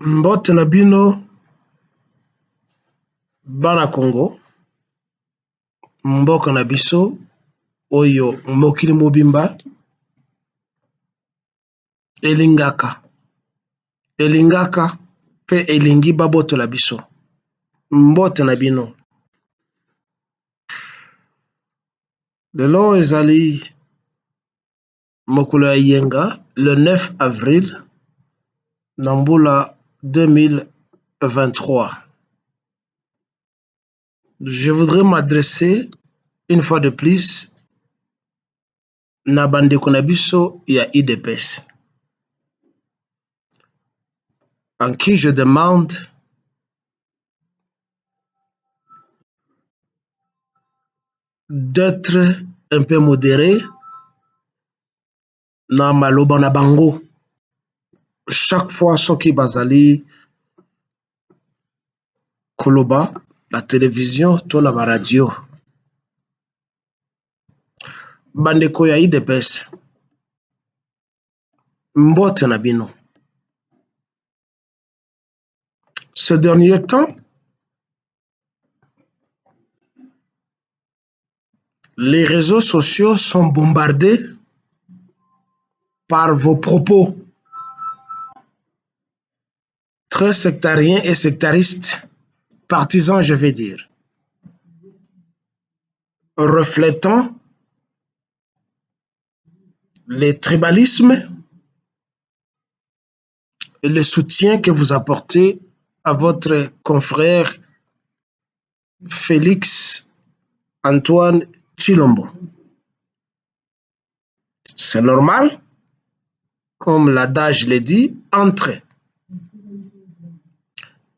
Mbote na bino bana Congo, mboka na biso oyo mokili mobimba elingaka pe elingi babotola biso. Mbote na bino. Lelo ezali mokolo ya yenga le 9 avril na mbula 2023. Je voudrais m'adresser une fois de plus na bandeko na biso ya IDPS, en qui je demande d'être un peu modéré na maloba na bango. Chaque fois soki bazali koloba la télévision to la radio. Bandeko ya IDPS, mbote na bino. Ce dernier temps, les réseaux sociaux sont bombardés par vos propos très sectariens et sectaristes, partisans je vais dire, reflétant les tribalismes et le soutien que vous apportez à votre confrère Félix Antoine Tshilombo. C'est normal, comme l'adage le dit, entre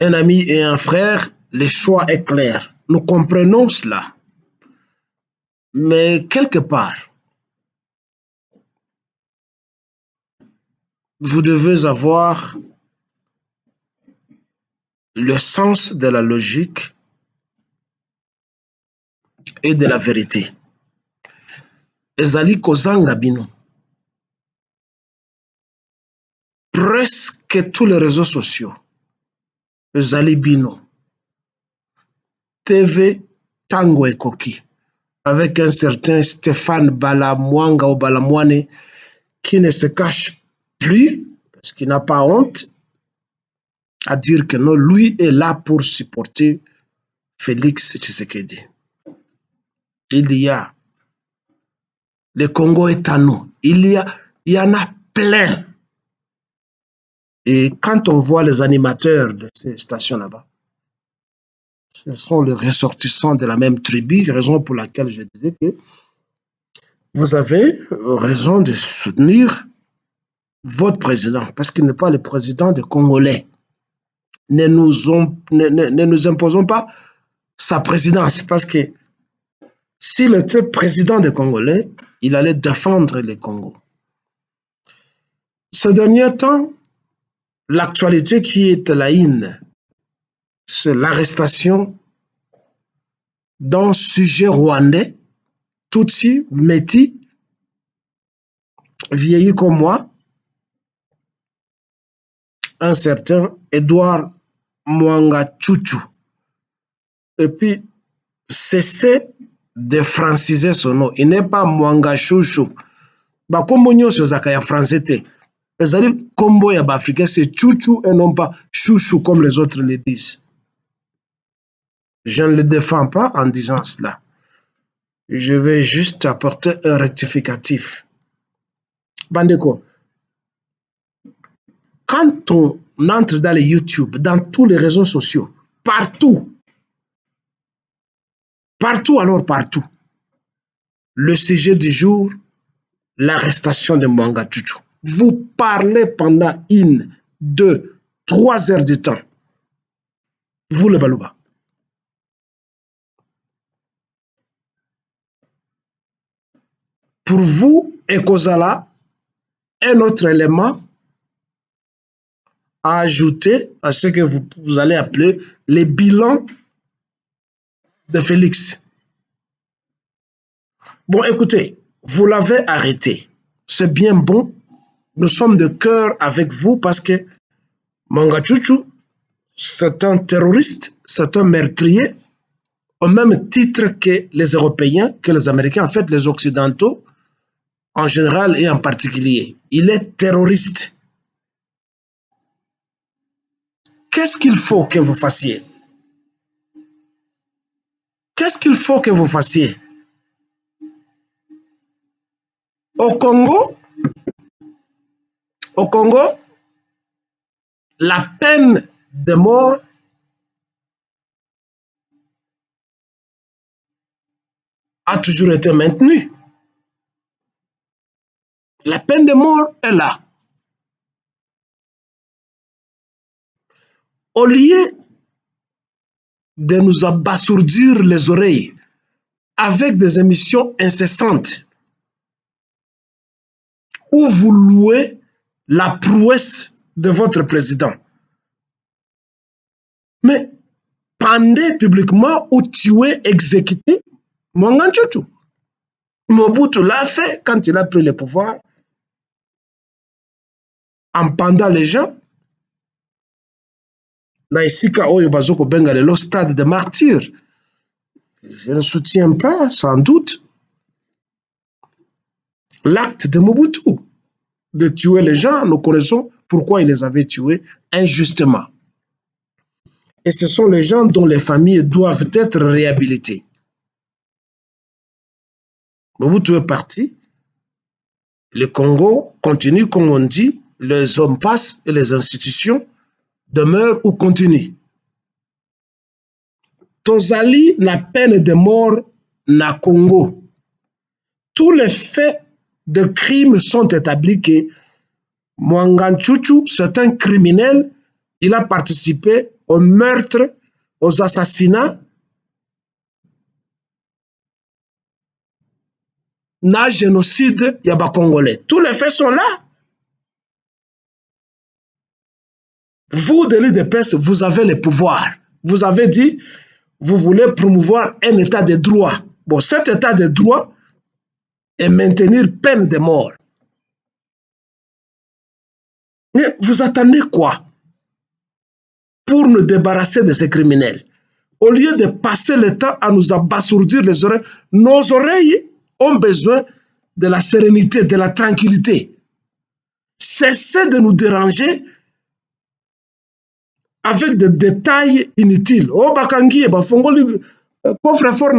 un ami et un frère, le choix est clair. Nous comprenons cela. Mais quelque part, vous devez avoir le sens de la logique et de la vérité. Ezali kozanga bino. Presque tous les réseaux sociaux. Ezali bino. TV Tango Ekoki. Avec un certain Stéphane Balamwanga ou Balamwane qui ne se cache plus, parce qu'il n'a pas honte, à dire que non, lui est là pour supporter Félix Tshisekedi. Il y a le Congo est à nous. Il y en a plein. Et quand on voit les animateurs de ces stations là-bas, ce sont les ressortissants de la même tribu, raison pour laquelle je disais que vous avez raison de soutenir votre président, parce qu'il n'est pas le président des Congolais. Ne nous imposons pas sa présidence, parce que s'il était président des Congolais, il allait défendre les Congos. Ce dernier temps, l'actualité qui est la une, c'est l'arrestation d'un sujet rwandais, Tutsi, Métis, vieilli comme moi, un certain Edouard Mwanga Chouchou. Et puis, cessez de franciser son nom. Il n'est pas Mwanga Chouchou. Bah, comme on y a français, les combo ya africain, c'est Chouchou et non pas Chouchou comme les autres le disent. Je ne le défends pas en disant cela. Je vais juste apporter un rectificatif. Bandeko, quand on entre dans les YouTube, dans tous les réseaux sociaux, partout, le sujet du jour, l'arrestation de Mwanga Chouchou. Vous parlez pendant 1, 2, 3 heures de temps. Vous le Balouba. Pour vous, Ekozala, un autre élément à ajouter à ce que vous allez appeler les bilans de Félix. Bon, écoutez, vous l'avez arrêté. C'est bien bon. Nous sommes de cœur avec vous parce que Mangachuchu, c'est un terroriste, c'est un meurtrier, au même titre que les Européens, que les Américains, en fait, les Occidentaux, en général et en particulier. Il est terroriste. Qu'est-ce qu'il faut que vous fassiez? Qu'est-ce qu'il faut que vous fassiez? Au Congo, la peine de mort a toujours été maintenue. La peine de mort est là. Au lieu de nous abasourdir les oreilles avec des émissions incessantes où vous louez la prouesse de votre président, mais pendez publiquement ou tuez, exécutez Mangachuchu. Mobutu l'a fait quand il a pris le pouvoir, en pendant les gens. Naïsika Oyo Bazoko Benga, le stade de martyr. Je ne soutiens pas, sans doute, l'acte de Mobutu de tuer les gens. Nous connaissons pourquoi il les avait tués injustement. Et ce sont les gens dont les familles doivent être réhabilitées. Mobutu est parti. Le Congo continue, comme on dit, les hommes passent et les institutions demeurent ou continuent. Tozali, la peine de mort na Congo. Tous les faits de crimes sont établis que Mangachuchu, c'est un criminel. Il a participé au meurtre, aux assassinats, na génocide yaba congolais. Tous les faits sont là. Vous, de l'UDPS, vous avez le pouvoir. Vous avez dit, vous voulez promouvoir un état de droit. Bon, cet état de droit est maintenir peine de mort. Mais vous attendez quoi pour nous débarrasser de ces criminels? Au lieu de passer le temps à nous abasourdir les oreilles, nos oreilles ont besoin de la sérénité, de la tranquillité. Cessez de nous déranger avec des détails inutiles. Oh, Bakangi, coffre fort,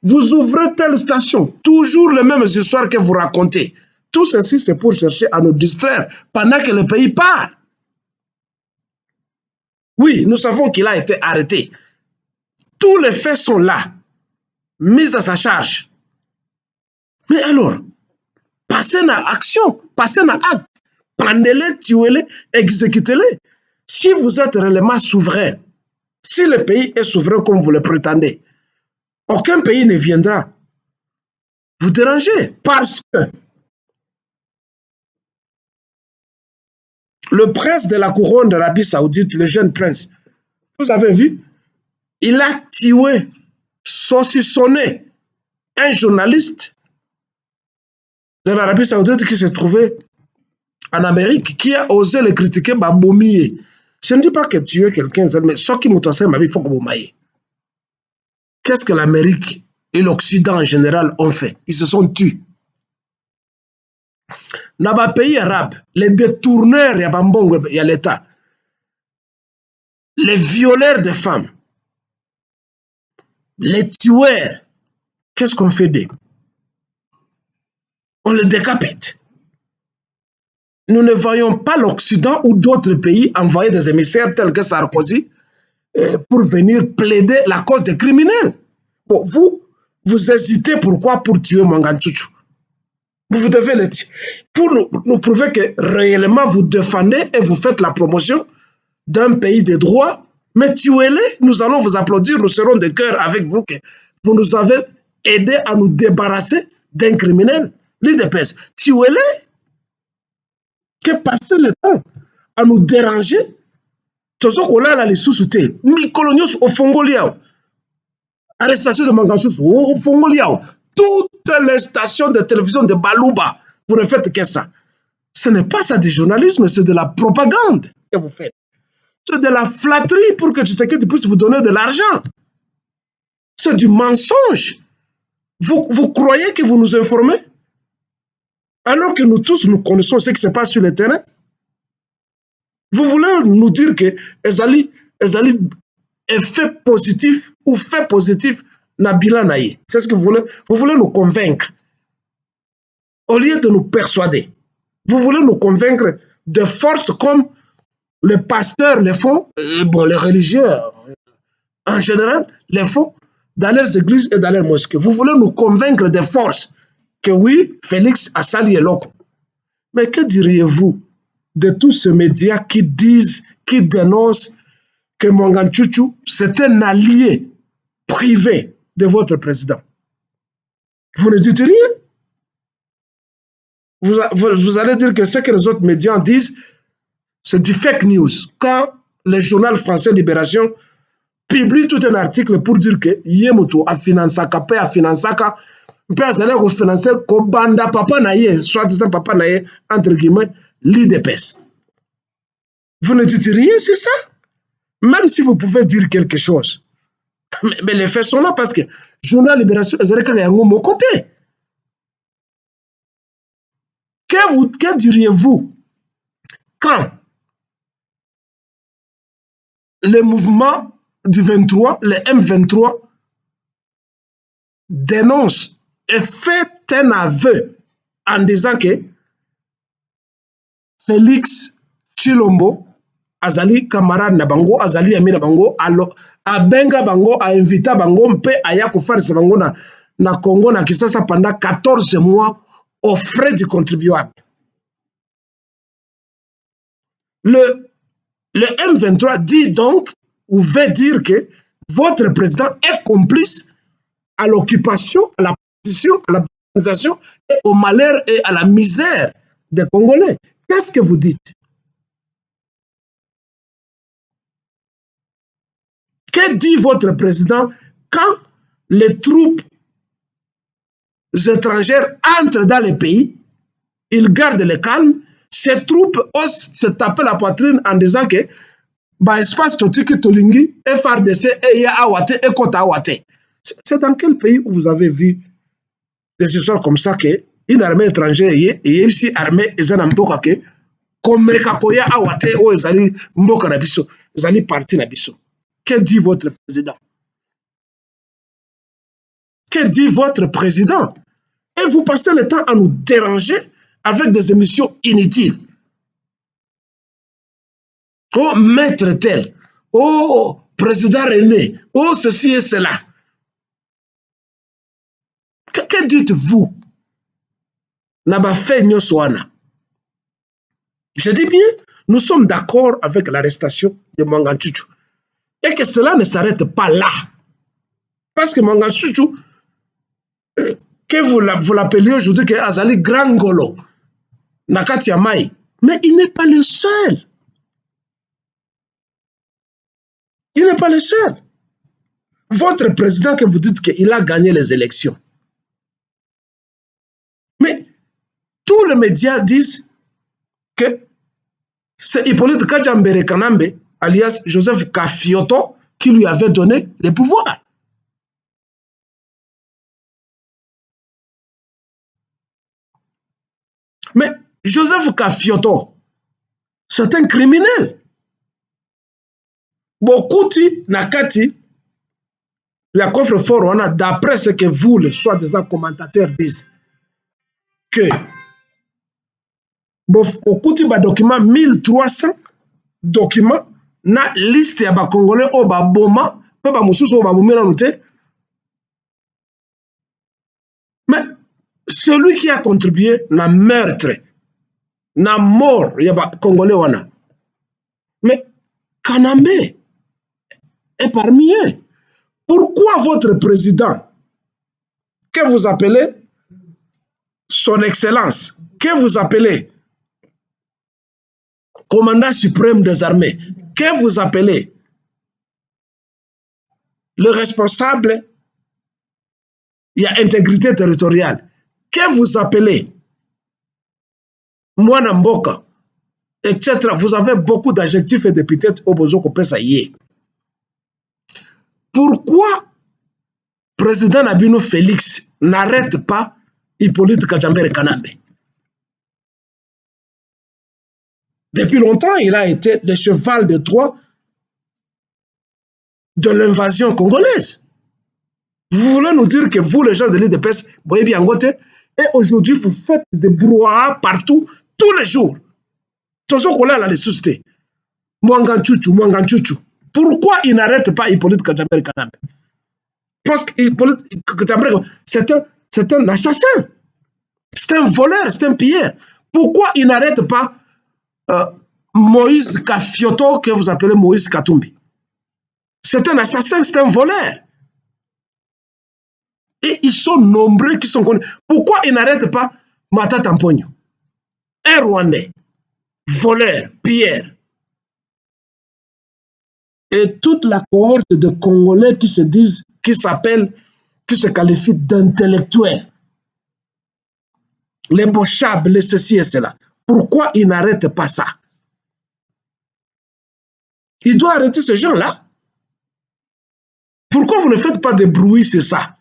vous ouvrez telle station, toujours les mêmes histoires que vous racontez. Tout ceci, c'est pour chercher à nous distraire pendant que le pays part. Oui, nous savons qu'il a été arrêté. Tous les faits sont là, mis à sa charge. Mais alors, passez à action, passez à acte. Pendez-les, tuez-les, exécutez-les. Si vous êtes réellement souverain, si le pays est souverain comme vous le prétendez, aucun pays ne viendra vous déranger parce que le prince de la couronne d'Arabie Saoudite, le jeune prince, vous avez vu, il a tué, saucissonné un journaliste de l'Arabie Saoudite qui se trouvait en Amérique, qui a osé le critiquer, Baboumie. Je ne dis pas que tuer quelqu'un, mais ce qui m'a dit, il faut que vous m'aillez. Qu'est-ce que l'Amérique et l'Occident en général ont fait? Ils se sont tués. Dans les pays arabes, les détourneurs, il y a l'État, les violeurs de femmes, les tueurs, qu'est-ce qu'on fait d'eux? On les décapite. Nous ne voyons pas l'Occident ou d'autres pays envoyer des émissaires tels que Sarkozy pour venir plaider la cause des criminels. Bon, vous hésitez pourquoi pour tuer Mangachuchu? Vous devez le tuer. Pour nous prouver que réellement vous défendez et vous faites la promotion d'un pays de droit, mais tuez-les, nous allons vous applaudir, nous serons de cœur avec vous que vous nous avez aidé à nous débarrasser d'un criminel. L'UDPS, tuez-les. Que passer le temps à nous déranger, tous qu'on a les sous-soutés, mi-coloniaux au Fongoliao, arrestation de Mangachuchu au Fongoliao, toutes les stations de télévision de Balouba, vous ne faites que ça. Ce n'est pas ça du journalisme, c'est de la propagande que vous faites. C'est de la flatterie pour que Tshisekedi puisse vous donner de l'argent. C'est du mensonge. Vous croyez que vous nous informez? Alors que nous tous, nous connaissons ce qui se passe sur le terrain. Vous voulez nous dire que Ezali effet positif ou fait positif na bilan naïe. C'est ce que vous voulez. Vous voulez nous convaincre. Au lieu de nous persuader, vous voulez nous convaincre de force comme les pasteurs le font, bon, les religieux en général le font dans leurs églises et dans leurs mosquées. Vous voulez nous convaincre de force que oui, Félix a sali et loco. Mais que diriez-vous de tous ces médias qui disent, qui dénoncent que Mongane-Tchouchou, c'est un allié privé de votre président? Vous ne dites rien. Vous allez dire que ce que les autres médias disent, c'est du fake news. Quand le journal français Libération publie tout un article pour dire que Yemoto a financé, a financé, peut a financé Kobanda papa naïe, soit disant papa naïe, entre guillemets, l'IDPS. Vous ne dites rien sur ça? Même si vous pouvez dire quelque chose. Mais les faits sont là parce que journal Libération, ils ont un mon côté. Que diriez-vous quand le mouvement du 23, le M23, dénonce et fait un aveu en disant que Félix Tshilombo, azali camarade na bango, azali ami na bango, abenga bango, a invité bango, mpe aya kofarisa bango na Congo na Kinshasa pendant 14 mois aux frais du contribuable. Le M23 dit donc, ou veut dire que votre président est complice à l'occupation, à la position, à la colonisation et au malheur et à la misère des Congolais. Qu'est-ce que vous dites? Que dit votre président quand les troupes étrangères entrent dans le pays, ils gardent le calme, ces troupes osent se taper la poitrine en disant que bah, espace Totiki Tolingi, FRDC, Eya Awate, Ekota Awate. C'est dans quel pays où vous avez vu des histoires comme ça qu'une armée étrangère et ici armée et un mboka que comme Kakoya Awate ou Ezali Mboka Nabiso, Ezali parti Nabiso. Que dit votre président? Que dit votre président? Et vous passez le temps à nous déranger avec des émissions inutiles. Oh, maître tel. Oh, président René. Oh, ceci et cela. Que dites-vous? Je dis bien, nous sommes d'accord avec l'arrestation de Mongane Tchouchou. Et que cela ne s'arrête pas là. Parce que Mongane Tchouchou, que vous l'appeliez aujourd'hui que Azali Grangolo, Nakati Amai, mais il n'est pas le seul. Il n'est pas le seul. Votre président que vous dites qu'il a gagné les élections. Mais tous les médias disent que c'est Hippolyte Kajambere Kanambe, alias Joseph Kafioto, qui lui avait donné les pouvoirs. Mais Joseph Kafioto, c'est un criminel. Bokuti Nakati, la coffre-fort, on a d'après ce que vous, les soi-disant commentateurs, disent, que Bokuti ba document 1300 documents na liste ya ba Congolais au ba boma, pe ba mususu au ba bomela noté. Mais celui qui a contribué na meurtre, na mort ya ba Congolais wana. Mais Kanambe est parmi eux. Pourquoi votre président, que vous appelez son excellence, que vous appelez commandant suprême des armées, que vous appelez le responsable, il y a intégrité territoriale, que vous appelez Mwana Mboka, etc. Vous avez beaucoup d'adjectifs et d'épithètes au besoin qu'on peut s'ailler. Pourquoi président Nabino Félix n'arrête pas Hippolyte Kajambere Kanambe? Depuis longtemps, il a été le cheval de Troie de l'invasion congolaise. Vous voulez nous dire que vous, les gens de l'IDPS, vous voyez bien Ngote, et aujourd'hui, vous faites des brouhahas partout, tous les jours. Toujours qu'on a la société. Mwanganchuchu. Pourquoi il n'arrête pas Hippolyte Kajambere Kanambe? Parce qu'Hippolyte Kajambere, c'est un assassin. C'est un voleur, c'est un pilleur. Pourquoi il n'arrête pas Moïse Kafioto, que vous appelez Moïse Katumbi? C'est un assassin, c'est un voleur. Et ils sont nombreux qui sont connus. Pourquoi ils n'arrêtent pas Mata Tampogno, un Rwandais, voleur, pilleur? Et toute la cohorte de Congolais qui se disent, qui se qualifient d'intellectuels, les Bochab, les ceci et cela. Pourquoi ils n'arrêtent pas ça? Il doit arrêter ces gens-là. Pourquoi vous ne faites pas de bruit sur ça?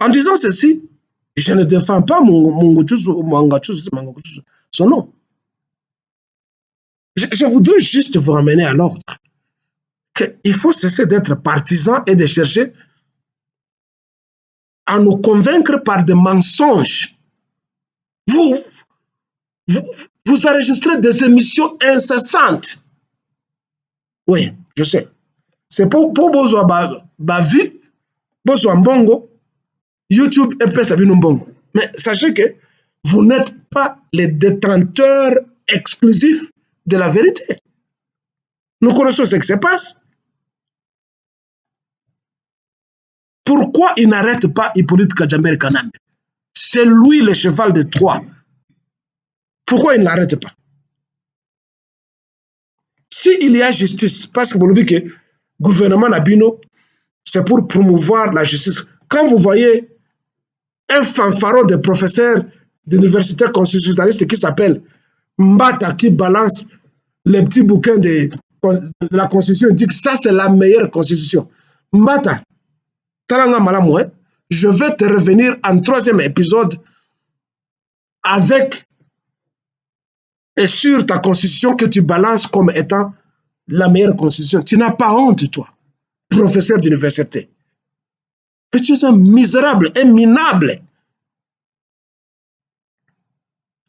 En disant ceci, je ne défends pas son nom. Je voudrais juste vous ramener à l'ordre. Il faut cesser d'être partisan et de chercher à nous convaincre par des mensonges. Vous enregistrez des émissions incessantes. Oui, je sais. C'est pour besoin de vie, besoin de bongo, YouTube et Pesabino Mbongo. Mais sachez que vous n'êtes pas les détenteurs exclusifs de la vérité. Nous connaissons ce qui se passe. Pourquoi il n'arrête pas Hippolyte Kajambere Kanambe? C'est lui le cheval de Troie. Pourquoi il n'arrête pas? S'il y a justice, parce que vous le que le gouvernement Nabino, c'est pour promouvoir la justice. Quand vous voyez un fanfaron de professeurs d'université constitutionnaliste qui s'appelle Mbata, qui balance les petits bouquins de la Constitution, dit que ça c'est la meilleure Constitution. Mbata, Taranga Malamoué, je vais te revenir en 3e épisode avec et sur ta Constitution que tu balances comme étant la meilleure Constitution. Tu n'as pas honte, toi, professeur d'université. Mais tu es un misérable, un minable.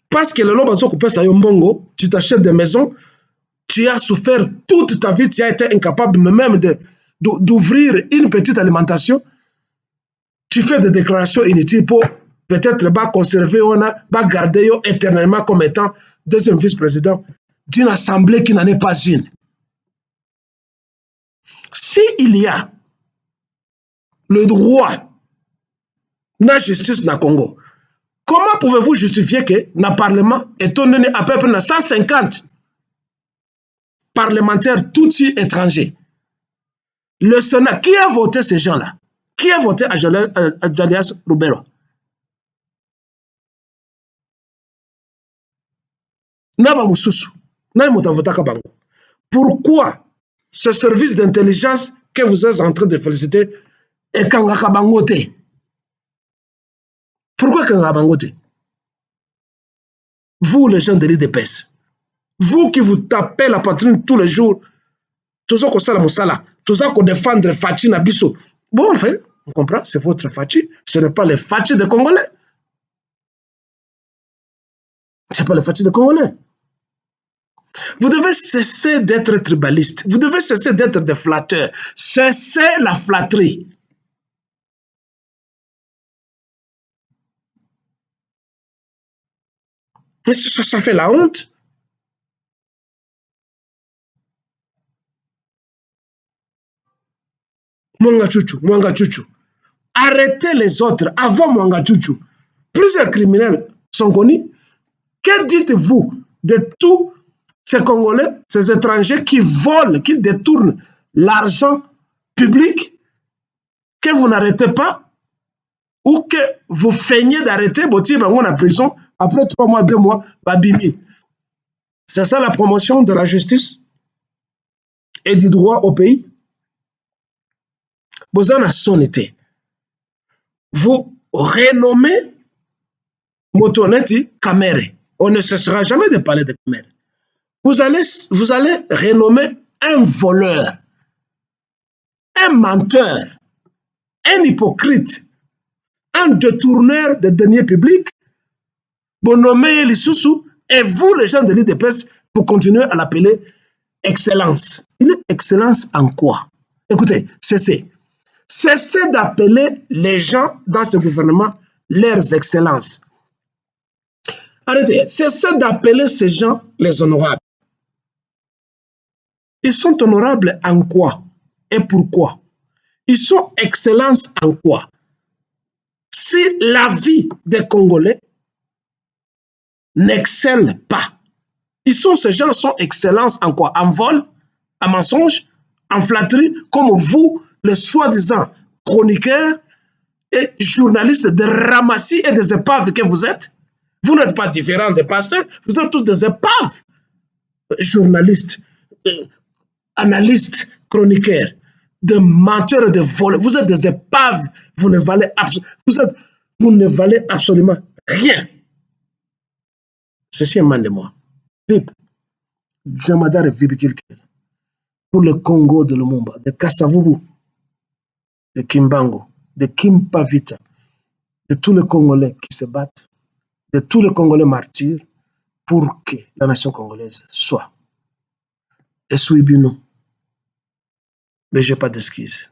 Parce que le loba s'occupe ça yombongo, tu t'achètes des maisons, tu as souffert toute ta vie, tu as été incapable même d'ouvrir une petite alimentation. Tu fais des déclarations inutiles pour peut-être conserver, garder éternellement comme étant deuxième vice-président d'une assemblée qui n'en est pas une. S'il y a le droit, la justice dans le Congo, comment pouvez-vous justifier que dans le Parlement, étant donné à peu près 150 parlementaires, tous étrangers, le Sénat, qui a voté ces gens-là? Qui a voté à Jalias Rubero? Pourquoi ce service d'intelligence que vous êtes en train de féliciter est Kangakabangote? Pourquoi Kangakabangote? Vous, les gens de l'IDPS, vous qui vous tapez la poitrine tous les jours, tout ça qu'on sala moussala, tout ça qu'on défendre Fachi Nabiso. Bon, enfin, on comprend, c'est votre Fachi, ce n'est pas les Fachi des Congolais. Ce n'est pas les Fachi des Congolais. Vous devez cesser d'être tribaliste. Vous devez cesser d'être des flatteurs. Cessez la flatterie. Mais ça fait la honte. Mwanga Chuchu. Arrêtez les autres avant Mwanga Chuchu. Plusieurs criminels sont connus. Que dites-vous de tous ces Congolais, ces étrangers qui volent, qui détournent l'argent public, que vous n'arrêtez pas ou que vous feignez d'arrêter, vous tirez en prison Après 3 mois, 2 mois, babimi. C'est ça la promotion de la justice et du droit au pays. Vous en avez sonité. Vous renommez Motoneti Kamere. On ne cessera jamais de parler de Kamere. Vous allez renommer un voleur, un menteur, un hypocrite, un détourneur de deniers publics. Vous nommez Lissousou et vous, les gens de l'IDPS, vous continuez à l'appeler excellence. Il est excellence en quoi? Écoutez, cessez d'appeler les gens dans ce gouvernement leurs excellences. Arrêtez, cessez d'appeler ces gens les honorables. Ils sont honorables en quoi et pourquoi? Ils sont excellences en quoi? Si la vie des Congolais n'excelle pas, ces gens sont excellences en quoi? En vol, en mensonge, en flatterie, comme vous, les soi-disant chroniqueurs et journalistes de ramassis et des épaves que vous êtes. Vous n'êtes pas différents des pasteurs, vous êtes tous des épaves. Journalistes, analystes, chroniqueurs, de menteurs et de voleurs. Vous êtes des épaves, vous ne valez absolument rien. Ceci émane de moi. Jamadar Vibikilkel, pour le Congo de Lumumba, de Kassavubu, de Kimbango, de Kimpavita, de tous les Congolais qui se battent, de tous les Congolais martyrs, pour que la nation congolaise soit. Et Souibino, mais je n'ai pas d'excuses.